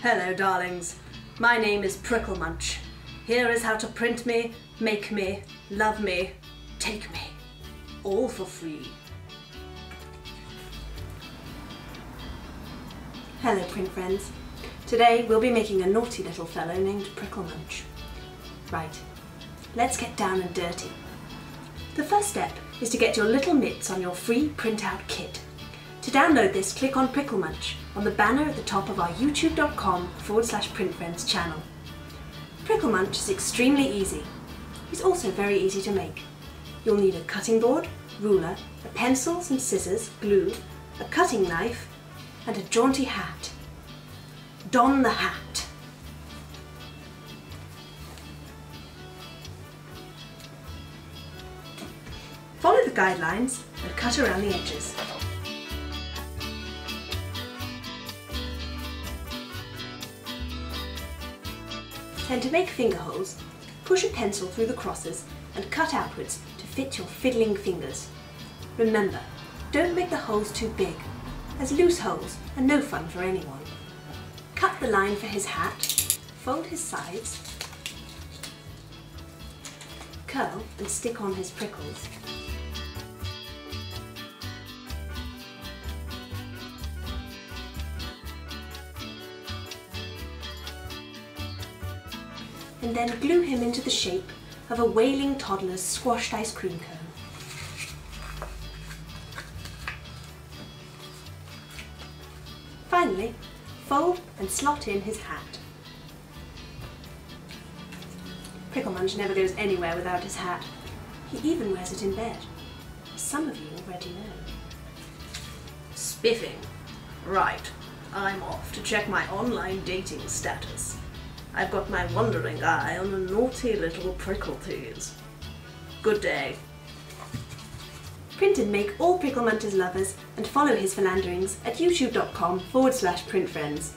Hello darlings, my name is Pricklemunch. Here is how to print me, make me, love me, take me, all for free. Hello print friends. Today we'll be making a naughty little fellow named Pricklemunch. Right, let's get down and dirty. The first step is to get your little mitts on your free printout kit. To download this, click on Pricklemunch on the banner at the top of our youtube.com/PrintFriends channel. Pricklemunch is extremely easy. He's also very easy to make. You'll need a cutting board, ruler, a pencil, some scissors, glue, a cutting knife, and a jaunty hat. Don the hat. Follow the guidelines and cut around the edges. Then to make finger holes, push a pencil through the crosses and cut outwards to fit your fiddling fingers. Remember, don't make the holes too big, as loose holes are no fun for anyone. Cut the line for his hat, fold his sides, curl and stick on his prickles. And then glue him into the shape of a wailing toddler's squashed ice cream cone. Finally, fold and slot in his hat. Pricklemunch never goes anywhere without his hat. He even wears it in bed, as some of you already know. Spiffing. Right, I'm off to check my online dating status. I've got my wandering eye on a naughty little prickle tease. Good day. Print and make all Pricklemunch's lovers and follow his philanderings at youtube.com/PrintFriends.